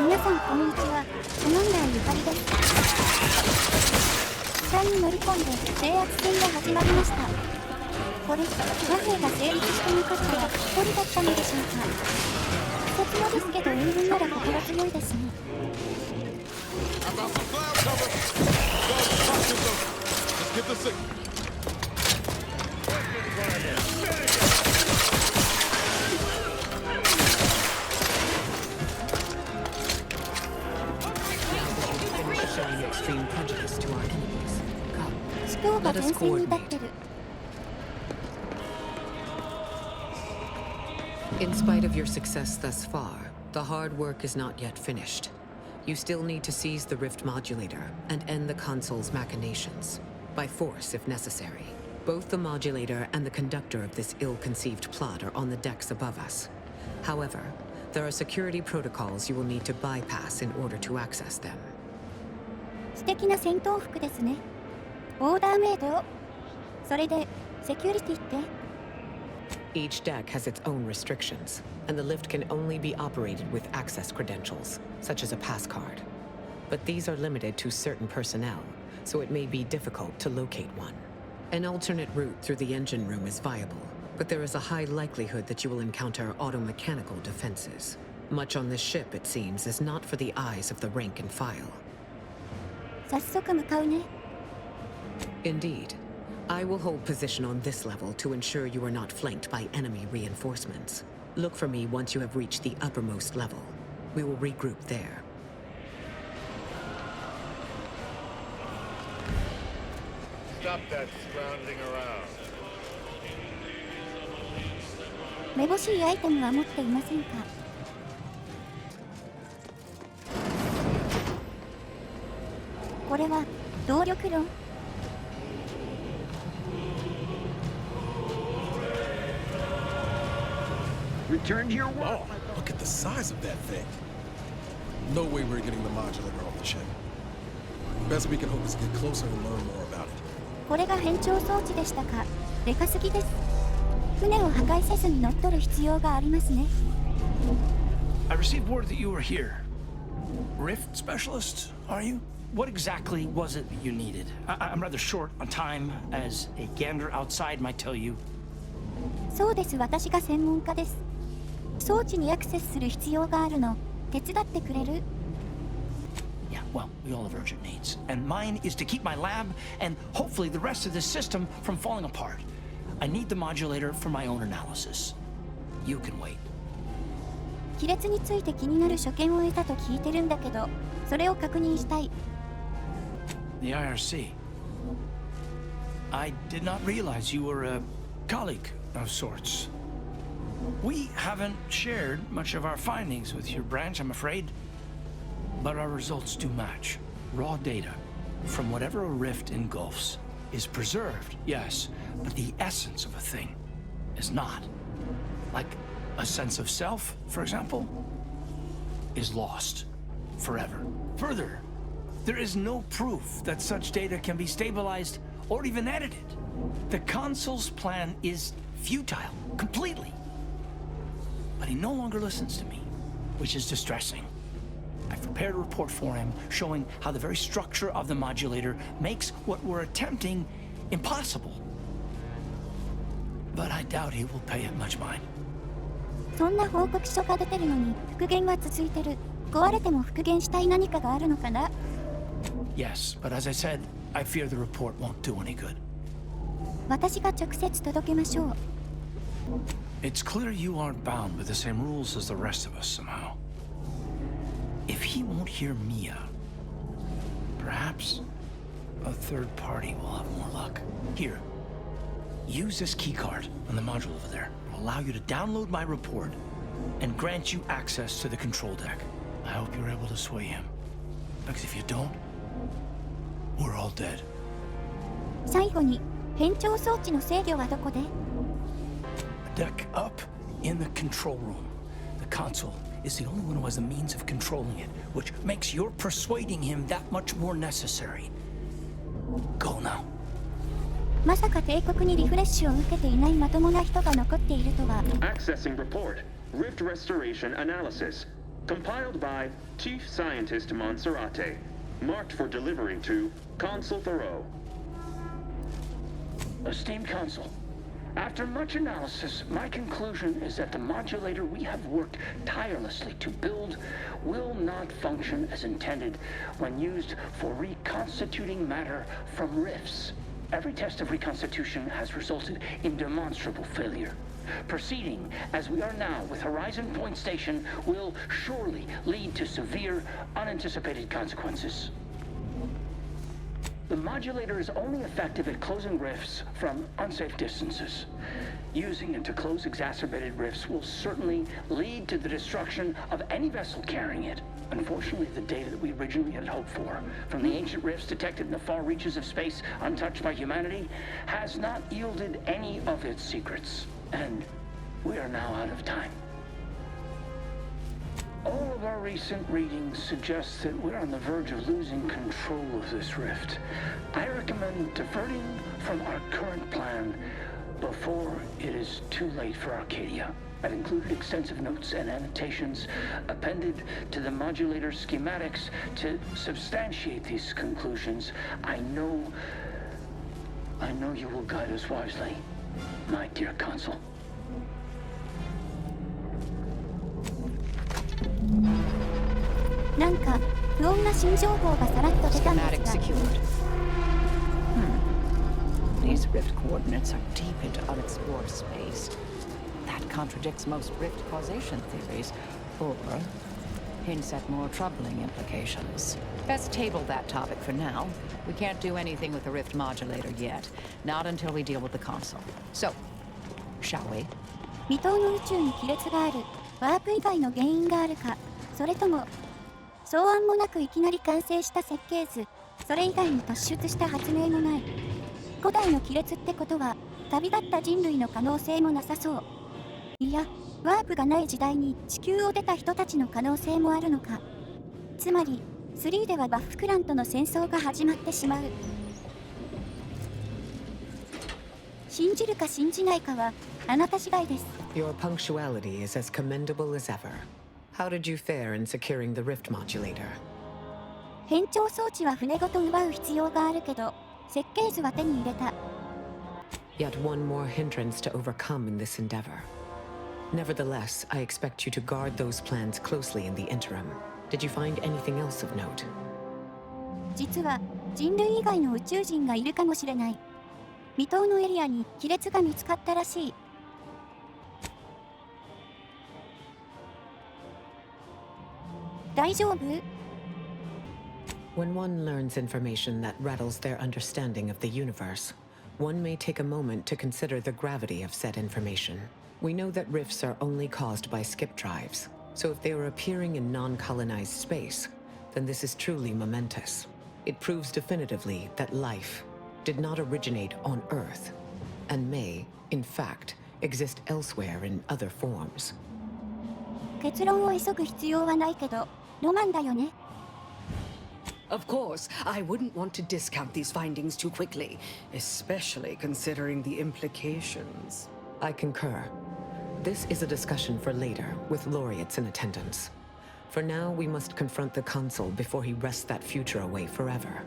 皆さんこんにちは。巨万なゆかりです。機体に乗り込んで制圧戦が始まりました。これ、和平が成立してなかったら一人だったのでしょうか。一つもですけど援軍なら心強いですね。司教が前線に立ってる。In spite of your success thus far, the hard work is not yet finished. You still need to seize the rift modulator and end the console's machinations, by force if necessary. Both the modulator and the conductor of this ill-conceived plot are on the decks above us. However, there are security protocols you will need to bypass in order to access them. 素敵な戦闘服ですね。オーダーメイド。それで、セキュリティって？ Each deck has its own restrictions, and the lift can only be operated with access credentials, such as a pass card. But these are limited to certain personnel, so it may be difficult to locate one. An alternate route through the engine room is viable, but there is a high likelihood that you will encounter automechanical defenses. Much on this ship, it seems, is not for the eyes of the rank and file. 早速向かうね。Indeed. I will hold position on this level to ensure you are not flanked by enemy reinforcements. Look for me once you have reached the uppermost level. We will regroup there. Stop that scrounging around. めぼしいアイテムは持っていませんか？これは動力論。Return to your work. Oh, look at the size of that thing. No way we're getting the modulator off the ship. Best we can hope is get closer and learn more about it. これが変調装置でしたか。でかすぎです。船を破壊せずに乗っ取る必要がありますね。I received word that you were here. Rift specialist, are you? What exactly was it that you needed? I'm rather short on time, as a gander outside might tell you. そうです、私が専門家です。装置にアクセスする必要があるの。手伝ってくれる？ Yeah, well, we all have urgent needs. And mine is to keep my lab and hopefully the rest of this system from falling apart. I need the modulator for my own analysis. You can wait. 亀裂について気になる所見を得たと聞いてるんだけど、それを確認したい。The IRC. I did not realize you were a colleague of sorts. We haven't shared much of our findings with your branch, I'm afraid. But our results do match. Raw data from whatever a rift engulfs is preserved, yes, but the essence of a thing is not. Like a sense of self, for example, is lost forever. Further, there is no proof that such data can be stabilized or even edited. The consul's plan is futile, completely. But he no longer listens to me, which is distressing. I've prepared a report for him showing how the very structure of the modulator makes what we're attempting impossible. But I doubt he will pay it much mind. そんな報告書が出てるのに復元が続いてる。壊れても復元したい何かがあるのかな？ Yes, but as I said, I fear the report won't do any good. 私が直接届けましょう。It's clear you aren't bound with the same rules as the rest of us somehow. If he won't hear Mia, perhaps a third party will have more luck. Here, use this keycard on the module over there. It'll allow you to download my report and grant you access to the control deck. I hope you're able to sway him. Because if you don't, we're all dead. 最後に、変調装置の制御はどこで？ Deck up in the control room. The console is the only one who has the means of controlling it, which makes your persuading him that much more necessary. Go now. まさか帝国にリフレッシュを受けていないまともな人が残っているとは。 Accessing report. Rift restoration analysis. Compiled by Chief Scientist Monserrate. Marked for delivery to Consul Thoreau. Esteemed Consul, after much analysis, my conclusion is that the modulator we have worked tirelessly to build will not function as intended when used for reconstituting matter from rifts. Every test of reconstitution has resulted in demonstrable failure. Proceeding as we are now with Horizon Point Station will surely lead to severe, unanticipated consequences. The modulator is only effective at closing rifts from unsafe distances. Using it to close exacerbated rifts will certainly lead to the destruction of any vessel carrying it. Unfortunately, the data that we originally had hoped for from the ancient rifts detected in the far reaches of space untouched by humanity has not yielded any of its secrets. And we are now out of time. All of our recent readings suggest that we're on the verge of losing control of this rift. I recommend diverting from our current plan before it is too late for Arcadia. I've included extensive notes and annotations appended to the modulator schematics to substantiate these conclusions. I know you will guide us wisely, my dear Consul. なんか不穏な新情報がさらっと出たんですが。These rift coordinates are deep into unexplored space. That contradicts most rift causation theories, or hints at more troubling implications. Best table that topic for now. We can't do anything with the rift modulator yet, not until we deal with the console. So, shall we? 未踏の宇宙に亀裂がある。ワープ以外の原因があるか、それとも相案もなくいきなり完成した設計図、それ以外に突出した発明もない。古代の亀裂ってことは旅立った人類の可能性もなさそう。いや、ワープがない時代に地球を出た人たちの可能性もあるのか。つまり3ではバッフクランとの戦争が始まってしまう。信じるか信じないかはあなた次第です。Your punctuality is as commendable as ever. How did you fare in securing the rift modulator? 変調装置は船ごと奪う必要があるけど、設計図は手に入れた。Yet one more hindrance to overcome in this endeavor. Nevertheless, I expect you to guard those plans closely in the interim. Did you find anything else of note? 実は人類以外の宇宙人がいるかもしれない。未踏のエリアに亀裂が見つかったらしい。大丈夫？ When one learns information that rattles their understanding of the universe, one may take a moment to consider the gravity of said information. We know that rifts are only caused by skip drives, so if they are appearing in non-colonized space, then this is truly momentous. It proves definitively that life did not originate on Earth, and may, in fact, exist elsewhere in other forms. 結論を急ぐ必要はないけど、ロマンだよね。Of course, I wouldn't want to discount these findings too quickly, especially considering the implications. I concur. This is a discussion for later, with laureates in attendance. For now, we must confront the consul before he wrests that future away forever.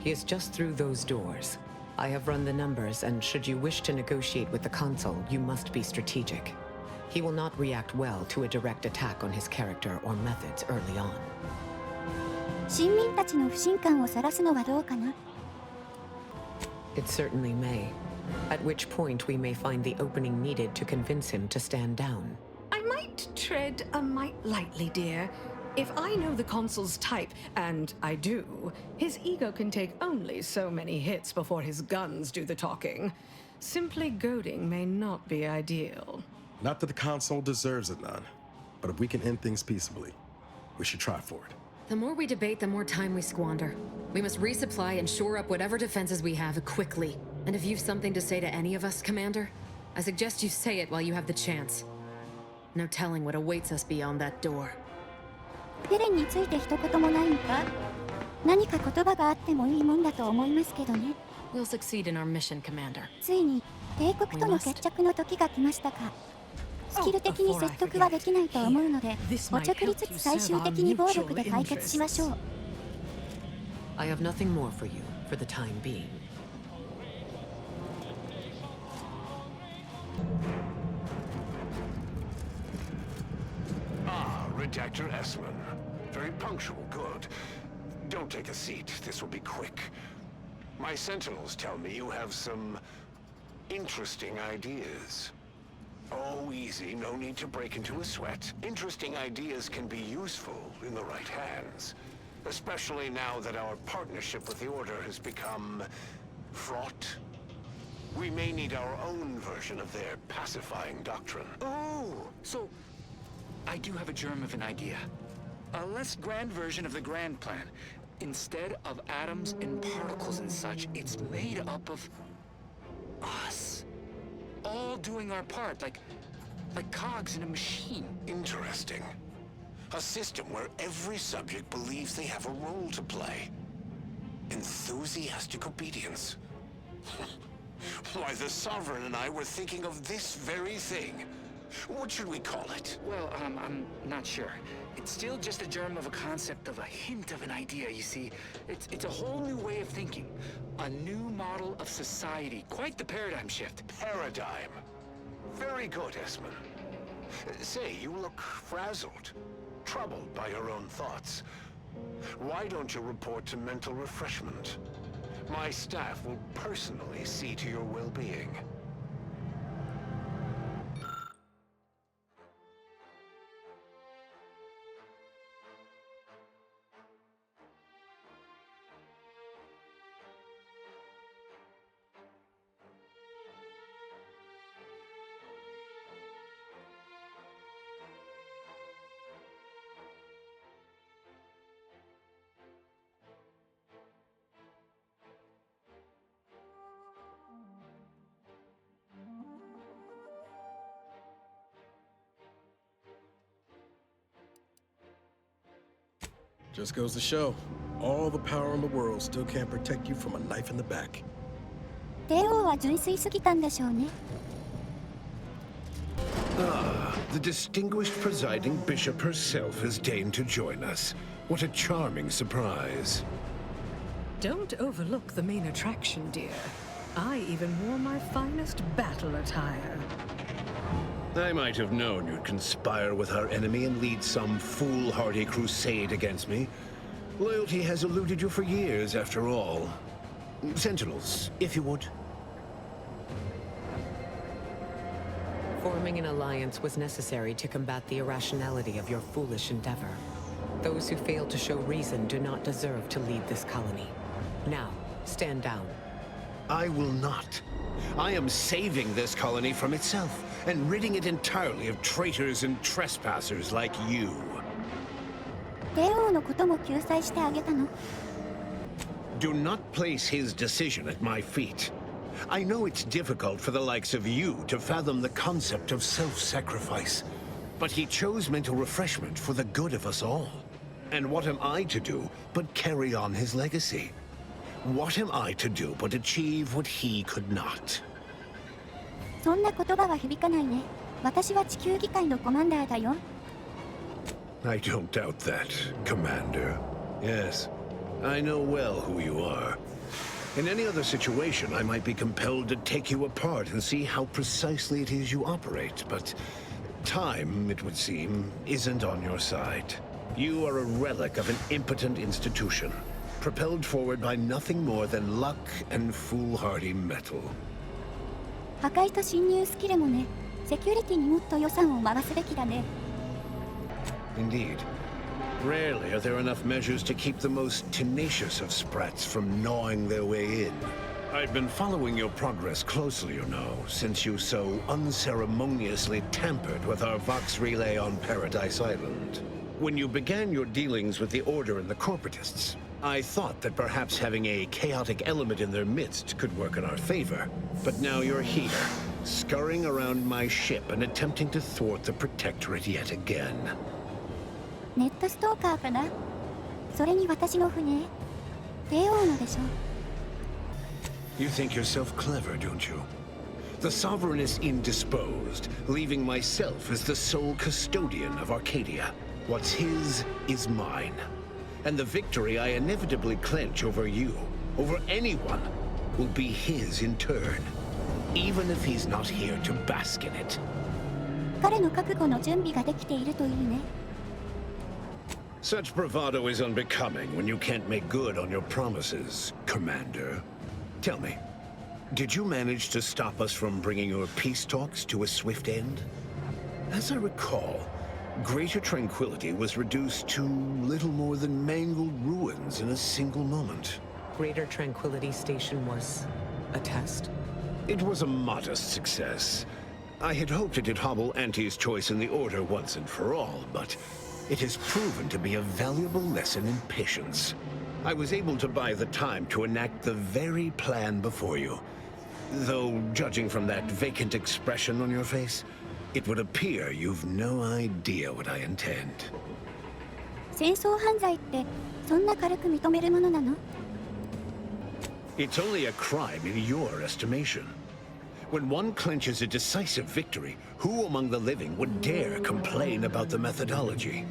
He is just through those doors. I have run the numbers, and should you wish to negotiate with the consul, you must be strategic. He will not react well to a direct attack on his character or methods early on. 臣民たちの不信感を晒すのはどうかな？ It certainly may. At which point we may find the opening needed to convince him to stand down. I might tread a mite lightly, dear. If I know the consul's type, and I do, his ego can take only so many hits before his guns do the talking. Simply goading may not be ideal. Not that the consul deserves it, none. But if we can end things peaceably, we should try for it. The more we debate, the more time we squander. We must resupply and shore up whatever defenses we have quickly. And if you've something to say to any of us, Commander, I suggest you say it while you have the chance. No telling what awaits us beyond that door. ペレンについて一言もないのか？何か言葉があってもいいもんだと思いますけどね。We'll succeed in our mission, Commander. ついに帝国との決着の時が来ましたか。スキル的に説得はできないと思うので、おちょくりつつ最終的に暴力で解決しましょう。I have nothing more for you for the time being. Ah, Redactor Essman. Very punctual, good. Don't take a seat, this will be quick. My sentinels tell me you have some interesting ideas. Oh, easy, no need to break into a sweat. Interesting ideas can be useful in the right hands. Especially now that our partnership with the Order has become fraught. We may need our own version of their pacifying doctrine. Oh, so I do have a germ of an idea. A less grand version of the grand plan. Instead of atoms and particles and such, it's made up of us. All doing our part, like cogs in a machine. Interesting. A system where every subject believes they have a role to play. Enthusiastic obedience. Why, the Sovereign and I were thinking of this very thing. What should we call it? Well, I'm not sure. It's still just a germ of a concept, of a hint of an idea, you see. It's a whole new way of thinking. A new model of society. Quite the paradigm shift. Paradigm. Very good, Essman. Say, you look frazzled. Troubled by your own thoughts. Why don't you report to mental refreshment? My staff will personally see to your well-being. Just goes to show, all the power in the world still can't protect you from a knife in the back. 帝王は純粋すぎたんでしょうね。Ah, the distinguished presiding bishop herself has deigned to join us. What a charming surprise. Don't overlook the main attraction, dear. I even wore my finest battle attire. I might have known you'd conspire with our enemy and lead some foolhardy crusade against me. Loyalty has eluded you for years, after all. Sentinels, if you would. Forming an alliance was necessary to combat the irrationality of your foolish endeavor. Those who fail to show reason do not deserve to lead this colony. Now, stand down. I will not. I am saving this colony from itself, and ridding it entirely of traitors and trespassers like you. 帝王のことも救済してあげたの？ Do not place his decision at my feet. I know it's difficult for the likes of you to fathom the concept of self-sacrifice, but he chose mental refreshment for the good of us all. And what am I to do but carry on his legacy? What am I to do but achieve what he could not? そんな言葉は響かないね。私は地球議会のコマンダーだよ。I don't doubt that, Commander. Yes, I know well who you are. In any other situation, I might be compelled to take you apart and see how precisely it is you operate, but time, it would seem, isn't on your side. You are a relic of an impotent institution, propelled forward by nothing more than luck and foolhardy metal. 破壊と侵入スキルもね。セキュリティにもっと予算を回すべきだね。Indeed. Rarely are there enough measures to keep the most tenacious of sprats from gnawing their way in. I've been following your progress closely, you know, since you so unceremoniously tampered with our Vox relay on Paradise Island. When you began your dealings with the Order and the Corporatists, I thought that perhaps having a chaotic element in their midst could work in our favor. But now you're here, scurrying around my ship and attempting to thwart the Protectorate yet again. ネットストーカーかな？それに私の船。帝王のでしょ。 You think yourself clever, don't you? The Sovereign is indisposed, leaving myself as the sole custodian of Arcadia. What's his is mine. And the victory I inevitably clench over you, over anyone, will be his in turn. Even if he's not here to bask in it. 彼の覚悟の準備ができているといいね。Such bravado is unbecoming when you can't make good on your promises, Commander. Tell me, did you manage to stop us from bringing your peace talks to a swift end? As I recall, Greater Tranquility was reduced to little more than mangled ruins in a single moment. Greater Tranquility Station was a test? It was a modest success. I had hoped it'd hobble Auntie's choice in the Order once and for all, but it has proven to be a valuable lesson in patience. I was able to buy the time to enact the very plan before you. Though, judging from that vacant expression on your face, it would appear you've no idea what I intend. 戦争犯罪ってそんな軽く認めるものなの？ It's only a crime in your estimation. When one clenches a decisive victory, who among the living would dare complain about the methodology?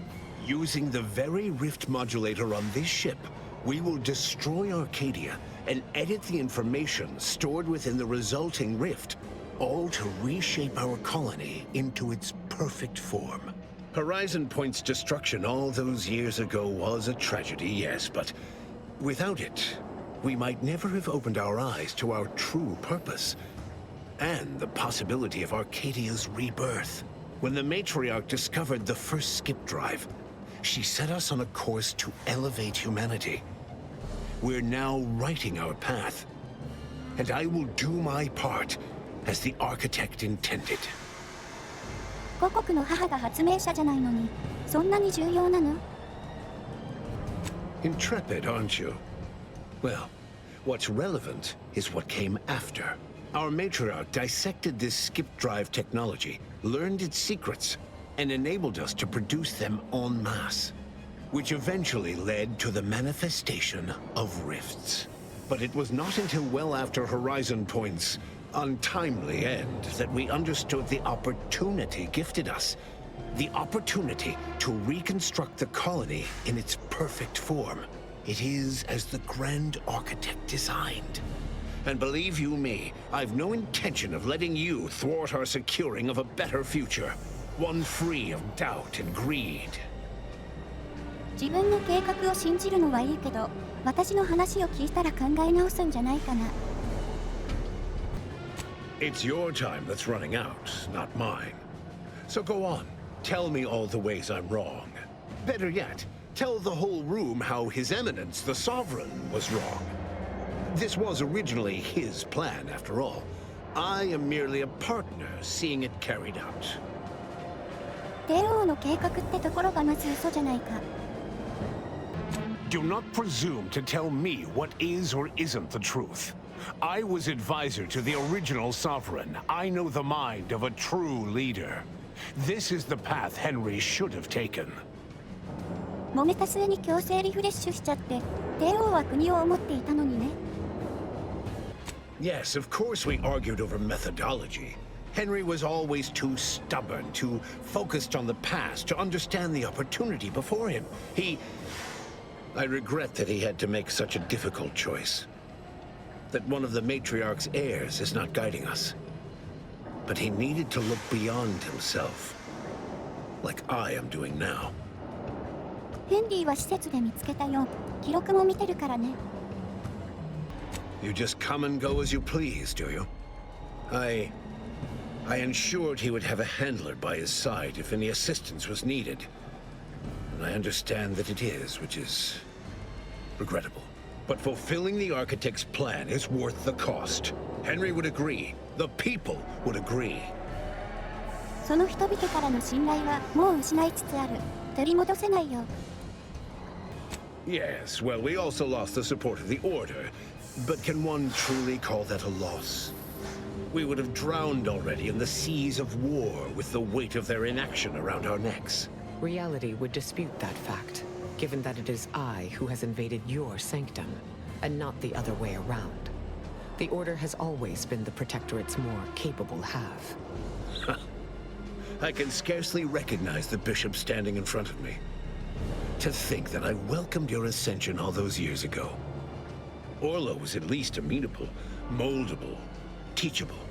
Using the very rift modulator on this ship, we will destroy Arcadia and edit the information stored within the resulting rift, all to reshape our colony into its perfect form. Horizon Point's destruction all those years ago was a tragedy, yes, but without it, we might never have opened our eyes to our true purpose. And the possibility of Arcadia's rebirth. When the matriarch discovered the first skip drive, she set us on a course to elevate humanity. We're now writing our path. And I will do my part as the architect intended. 母国の母が発明者じゃないのに、そんなに重要なの？ Intrepid, aren't you? Well, what's relevant is what came after. Our matriarch dissected this skip drive technology, learned its secrets, and enabled us to produce them en masse, which eventually led to the manifestation of rifts. But it was not until well after Horizon Point's untimely end that we understood the opportunity gifted us. The opportunity to reconstruct the colony in its perfect form. It is as the Grand Architect designed. And believe you me, I've no intention of letting you thwart our securing of a better future. One free of doubt and greed. 自分の計画を信じるのはいいけど、私の話を聞いたら考え直すんじゃないかな。It's your time that's running out, not mine. So go on, tell me all the ways I'm wrong. Better yet, tell the whole room how His Eminence, the Sovereign, was wrong. This was originally his plan, after all. I am merely a partner seeing it carried out. 帝王の計画ってところがまず嘘じゃないか。Do not presume to tell me what is or isn't the truth. I was advisor to the original Sovereign. I know the mind of a true leader. This is the path Henry should have taken. 揉めた末に強制リフレッシュしちゃって、帝王は国を思っていたのにね。Yes, of course we argued over methodology. Henry was always too stubborn, too focused on the past to understand the opportunity before him. I regret that he had to make such a difficult choice. That one of the matriarch's heirs is not guiding us. But he needed to look beyond himself. Like I am doing now. ヘンリーは施設で見つけたよ。記録も見てるからね。You just come and go as you please, do you? I ensured he would have a handler by his side if any assistance was needed. And I understand that it is, which is regrettable. But fulfilling the architect's plan is worth the cost. Henry would agree. The people would agree. その人々からの信頼はもう失いつつある。取り戻せないよ。Yes, well, we also lost the support of the Order. But can one truly call that a loss? We would have drowned already in the seas of war with the weight of their inaction around our necks. Reality would dispute that fact, given that it is I who has invaded your sanctum, and not the other way around. The Order has always been the Protectorate's more capable half. I can scarcely recognize the bishop standing in front of me. To think that I welcomed your ascension all those years ago. Orlo was at least amenable, moldable, teachable.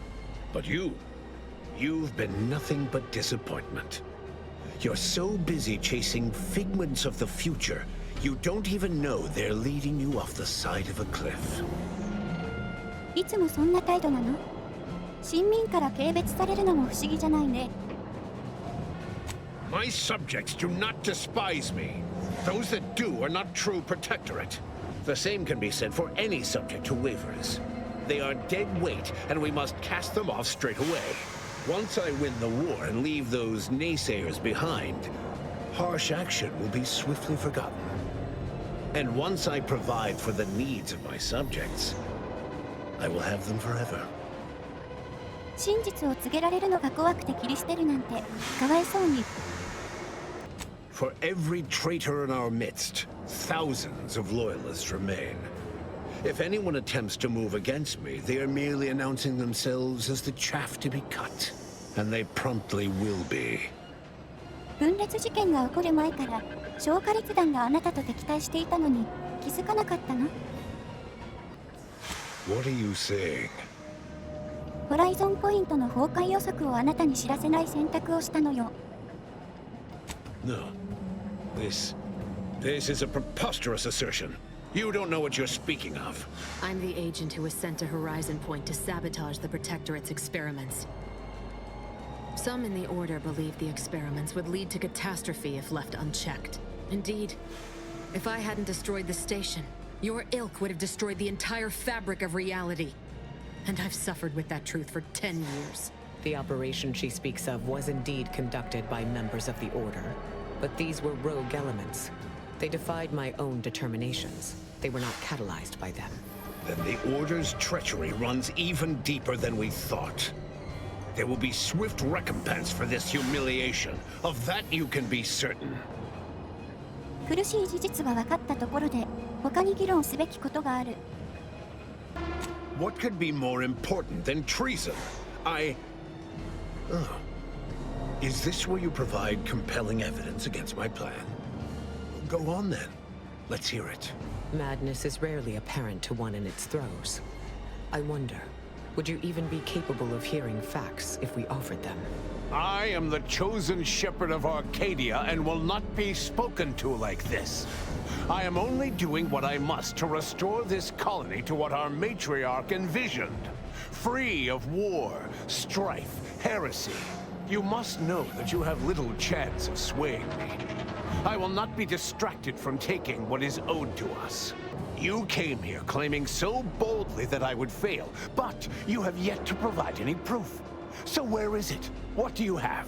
But you've been nothing but disappointment. You're so busy chasing figments of the future, you don't even know they're leading you off the side of a cliff. いつもそんな態度なの？親民から軽蔑されるのも不思議じゃないね。My subjects do not despise me. Those that do are not true protectorate. The same can be said for any subject who wavers. They are dead weight, and we must cast them off straight away. Once I win the war and leave those naysayers behind, harsh action will be swiftly forgotten. And once I provide for the needs of my subjects, I will have them forever. 真実を告げられるのが怖くて切り捨てるなんてかわいそうに。For every traitor in our midst, thousands of loyalists remain. If anyone attempts to move against me, they are merely announcing themselves as the chaff to be cut. And they promptly will be. 分裂事件が起こる前から消火列弾があなたと敵対していたのに気づかなかったの？ What are you saying? ホライゾンポイントの崩壊予測をあなたに知らせない選択をしたのよ。No. This is a preposterous assertion. You don't know what you're speaking of. I'm the agent who was sent to Horizon Point to sabotage the Protectorate's experiments. Some in the Order believe the experiments would lead to catastrophe if left unchecked. Indeed, if I hadn't destroyed the station, your ilk would have destroyed the entire fabric of reality. And I've suffered with that truth for 10 years. The operation she speaks of was indeed conducted by members of the Order. But these were rogue elements. They defied my own determinations. They were not catalyzed by them. Then the Order's treachery runs even deeper than we thought. There will be swift recompense for this humiliation. Of that you can be certain. 苦しい事実が分かったところで他に議論すべきことがある。What could be more important than treason? Is this where you provide compelling evidence against my plan? Go on then. Let's hear it. Madness is rarely apparent to one in its throes. I wonder, would you even be capable of hearing facts if we offered them? I am the chosen shepherd of Arcadia and will not be spoken to like this. I am only doing what I must to restore this colony to what our matriarch envisioned. Free of war, strife, heresy. You must know that you have little chance of swaying me. I will not be distracted from taking what is owed to us. You came here claiming so boldly that I would fail, but you have yet to provide any proof. So where is it? What do you have?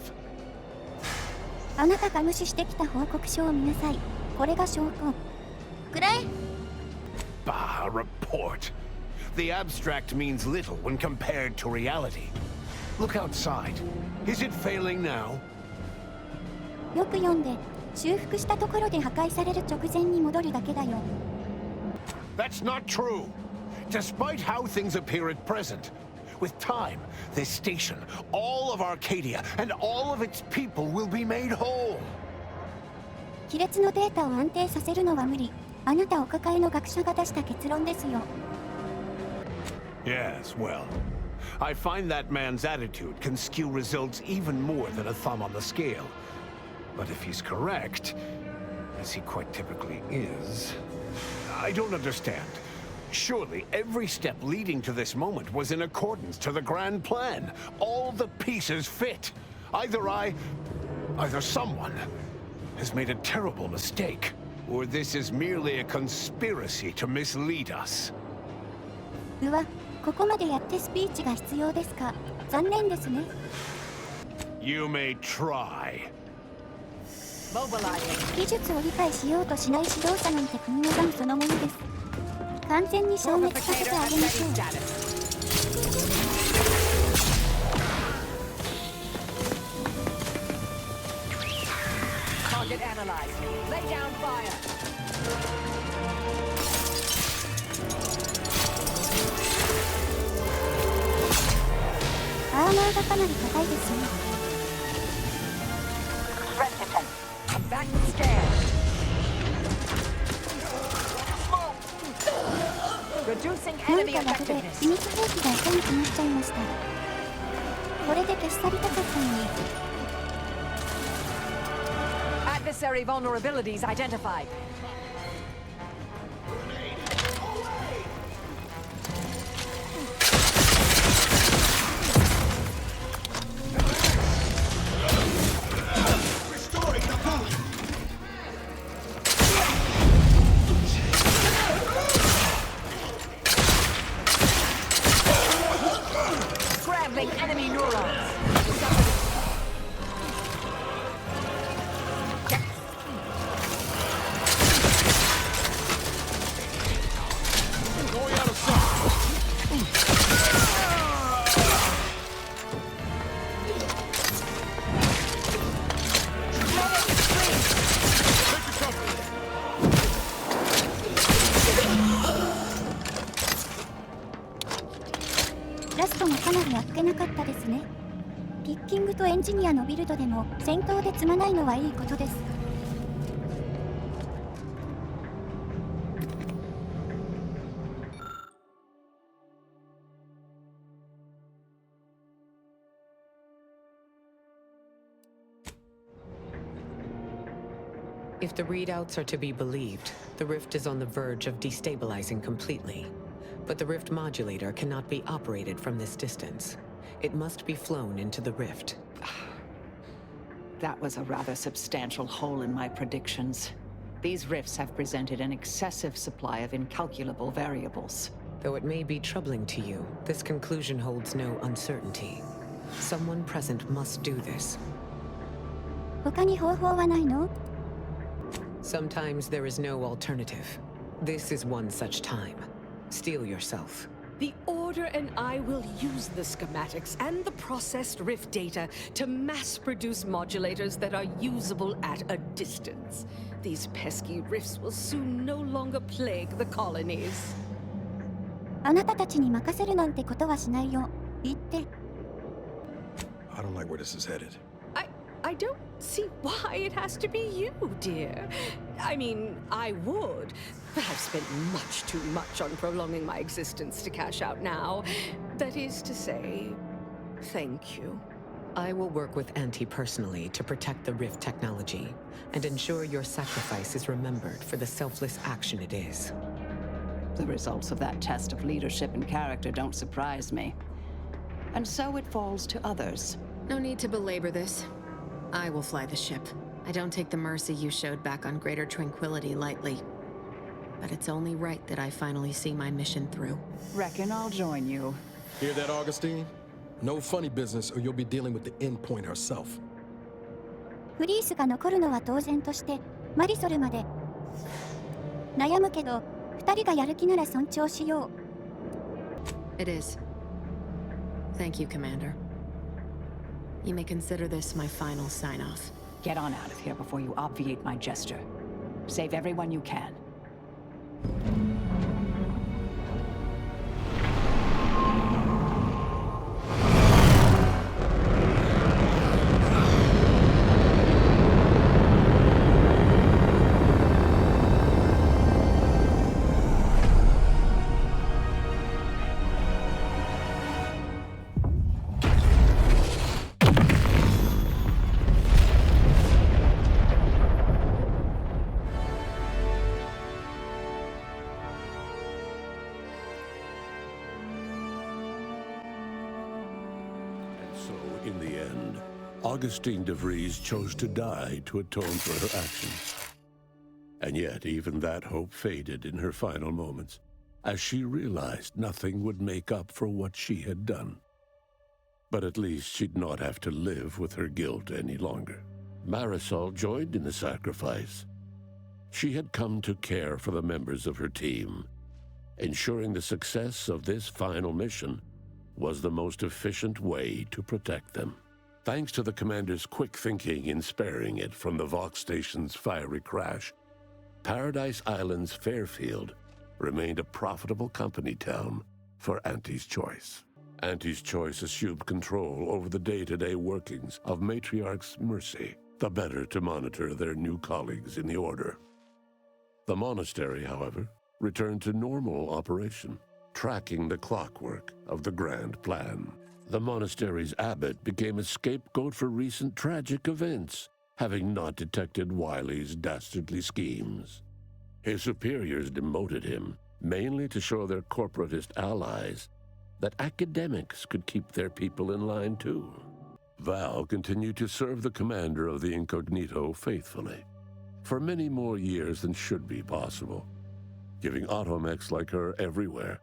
あなたが無視してきた報告書を見なさい。これが証拠。くらえ。Bah, a report. The abstract means little when compared to reality. Look outside. Is it failing now? よく読んで、修復したところで破壊される直前に戻るだけだよ。That's not true. Despite how things appear at present, with time, this station, all of Arcadia, and all of its people will be made whole. 亀裂のデータを安定させるのは無理。あなたお抱えの学者が出した結論ですよ。Yes, well, I find that man's attitude can skew results even more than a thumb on the scale. But if he's correct, as he quite typically is, I don't understand. Surely every step leading to this moment was in accordance to the grand plan. All the pieces fit. Either someone has made a terrible mistake, or this is merely a conspiracy to mislead us. うわ、ここまでやってスピーチが必要ですか？残念ですね。You may try. 技術を理解しようとしない指導者なんて国の癌そのものです。完全に消滅させてあげましょう。Target analyzed. Lay down fire. がかなり硬いですね。なんかラグで秘密兵器がいかにくなっちゃいました。これで消し去りたかったのに。Adversary vulnerabilities identified. Enemy neurons. ラストもかなりあっけなかったですね。ピッキングとエンジニアのビルドでも戦闘で積まないのはいいことです。If the readouts are to be believed, the rift is on the verge of destabilizing completely. But the rift modulator cannot be operated from this distance. It must be flown into the rift. That was a rather substantial hole in my predictions. These rifts have presented an excessive supply of incalculable variables. Though it may be troubling to you, this conclusion holds no uncertainty. Someone present must do this. 他に方法はないの? Sometimes there is no alternative. This is one such time. Steel yourself. The Order and I will use the schematics and the processed rift data to mass-produce modulators that are usable at a distance. These pesky rifts will soon no longer plague the colonies. あなたたちに任せるなんてことはしないよ。言って。I don't like where this is headed. I don't see why it has to be you, dear. I mean, I would, but I've spent much too much on prolonging my existence to cash out now. That is to say, thank you. I will work with Auntie personally to protect the Rift technology and ensure your sacrifice is remembered for the selfless action it is. The results of that test of leadership and character don't surprise me. And so it falls to others. No need to belabor this. I will fly the ship. I don't take the mercy you showed back on Greater Tranquility lightly. But it's only right that I finally see my mission through. Reckon I'll join you. Hear that, Augustine? No funny business or you'll be dealing with the endpoint herself. フリースが残るのは当然として、マリソルまで。悩むけど、二人がやる気なら尊重しよう。It is. Thank you, Commander. You may consider this my final sign-off. Get on out of here before you obviate my gesture. Save everyone you can. In the end, Augustine de Vries chose to die to atone for her actions. And yet, even that hope faded in her final moments, as she realized nothing would make up for what she had done. But at least she'd not have to live with her guilt any longer. Marisol joined in the sacrifice. She had come to care for the members of her team. Ensuring the success of this final mission was the most efficient way to protect them. Thanks to the commander's quick thinking in sparing it from the Vox station's fiery crash, Paradise Island's Fairfield remained a profitable company town for Auntie's choice. Auntie's choice assumed control over the day-to-day workings of Matriarch's Mercy, the better to monitor their new colleagues in the Order. The monastery, however, returned to normal operation, tracking the clockwork of the grand plan. The monastery's abbot became a scapegoat for recent tragic events, having not detected Wiley's dastardly schemes. His superiors demoted him, mainly to show their corporatist allies that academics could keep their people in line too. Val continued to serve the commander of the Incognito faithfully, for many more years than should be possible, giving automechs like her everywhere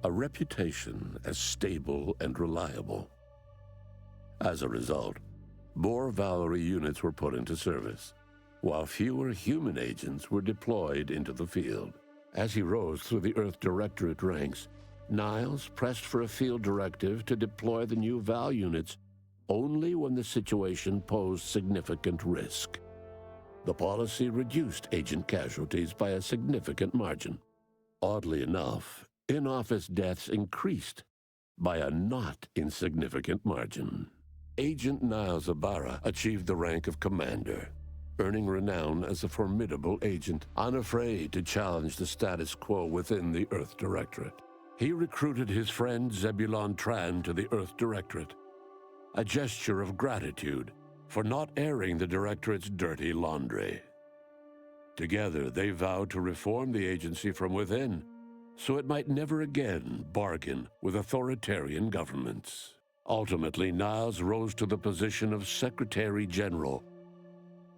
a reputation as stable and reliable. As a result, more Valerie units were put into service, while fewer human agents were deployed into the field. As he rose through the Earth Directorate ranks, Niles pressed for a field directive to deploy the new Val units only when the situation posed significant risk. The policy reduced agent casualties by a significant margin. Oddly enough, in-office deaths increased by a not insignificant margin. Agent Niles Ibarra achieved the rank of commander, earning renown as a formidable agent, unafraid to challenge the status quo within the Earth Directorate. He recruited his friend Zebulon Tran to the Earth Directorate, a gesture of gratitude for not airing the Directorate's dirty laundry. Together, they vowed to reform the agency from within, so it might never again bargain with authoritarian governments. Ultimately, Niles rose to the position of Secretary General.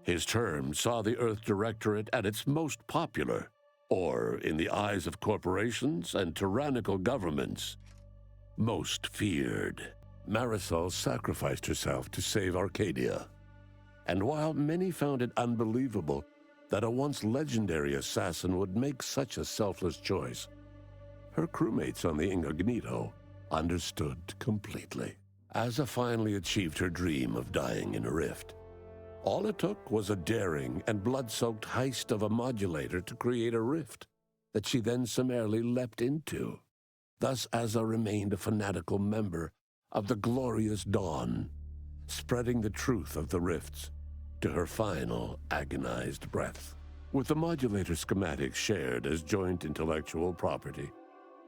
His term saw the Earth Directorate at its most popular, or, in the eyes of corporations and tyrannical governments, most feared. Marisol sacrificed herself to save Arcadia. And while many found it unbelievable that a once legendary assassin would make such a selfless choice, her crewmates on the Incognito understood completely. Asa finally achieved her dream of dying in a rift. All it took was a daring and blood-soaked heist of a modulator to create a rift that she then summarily leapt into. Thus Asa remained a fanatical member of the glorious dawn, spreading the truth of the rifts to her final agonized breath. With the modulator schematics shared as joint intellectual property,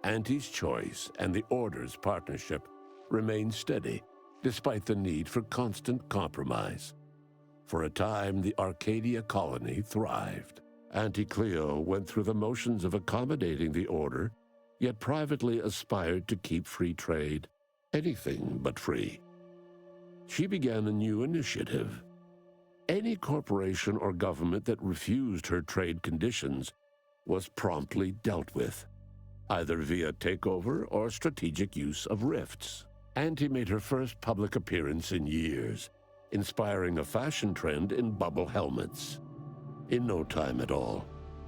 Auntie's choice and the Order's partnership remained steady, despite the need for constant compromise. For a time, the Arcadia colony thrived. Auntie Cleo went through the motions of accommodating the Order, yet privately aspired to keep free trade anything but free. She began a new initiative. Any corporation or government that refused her trade conditions was promptly dealt with, either via takeover or strategic use of rifts. Auntie made her first public appearance in years, inspiring a fashion trend in bubble helmets. In no time at all,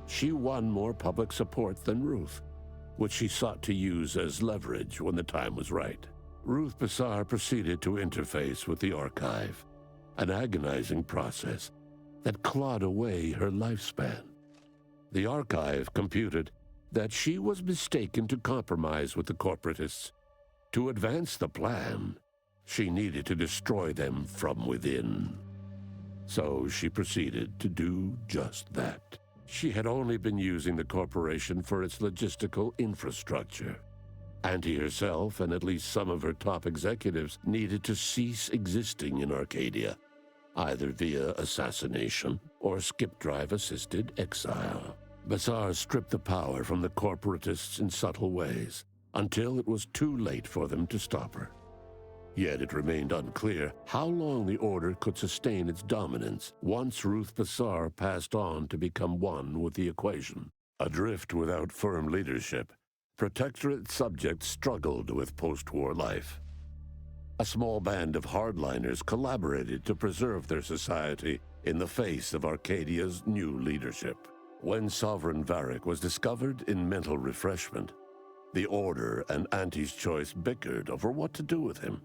she won more public support than Ruth, which she sought to use as leverage when the time was right. Ruth Bassar proceeded to interface with the archive, an agonizing process that clawed away her lifespan. The archive computed that she was mistaken to compromise with the corporatists. To advance the plan, she needed to destroy them from within. So she proceeded to do just that. She had only been using the corporation for its logistical infrastructure. Auntie herself and at least some of her top executives needed to cease existing in Arcadia, either via assassination or skip-drive-assisted exile. Bassar stripped the power from the corporatists in subtle ways, until it was too late for them to stop her. Yet it remained unclear how long the Order could sustain its dominance once Ruth Bassar passed on to become one with the equation. Adrift without firm leadership, Protectorate subjects struggled with post-war life. A small band of hardliners collaborated to preserve their society in the face of Arcadia's new leadership. When Sovereign Varric was discovered in mental refreshment, the Order and Auntie's Choice bickered over what to do with him.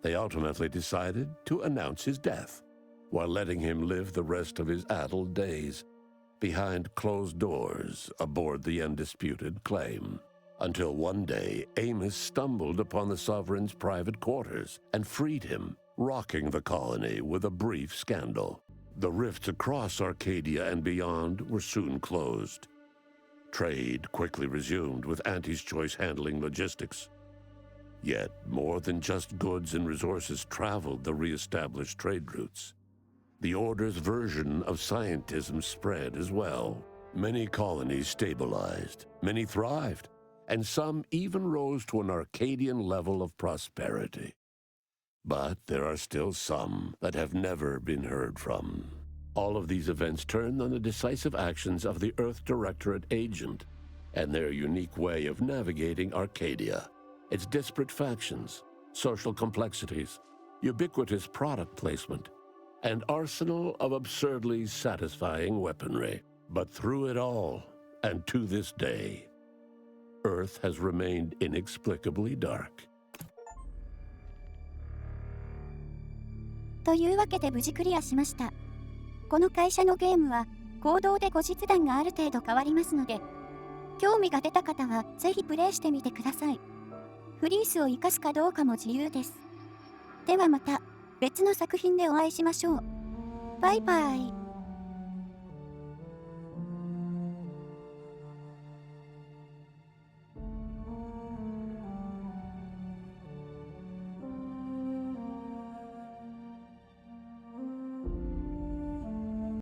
They ultimately decided to announce his death, while letting him live the rest of his addled days behind closed doors aboard the undisputed claim. Until one day, Amos stumbled upon the Sovereign's private quarters and freed him, rocking the colony with a brief scandal. The rifts across Arcadia and beyond were soon closed. Trade quickly resumed with Auntie's Choice handling logistics. Yet, more than just goods and resources traveled the re-established trade routes. The Order's version of scientism spread as well. Many colonies stabilized, many thrived, and some even rose to an Arcadian level of prosperity. But there are still some that have never been heard from. All of these events turned on the decisive actions of the Earth Directorate agent and their unique way of navigating Arcadia, its disparate factions, social complexities, ubiquitous product placement, and arsenal of absurdly satisfying weaponry. But through it all, and to this day, Earth has remained inexplicably dark. というわけで無事クリアしました。この会社のゲームは行動で後日談がある程度変わりますので、興味が出た方はぜひプレイしてみてください。フリースを活かすかどうかも自由です。ではまた別の作品でお会いしましょう。バイバイ。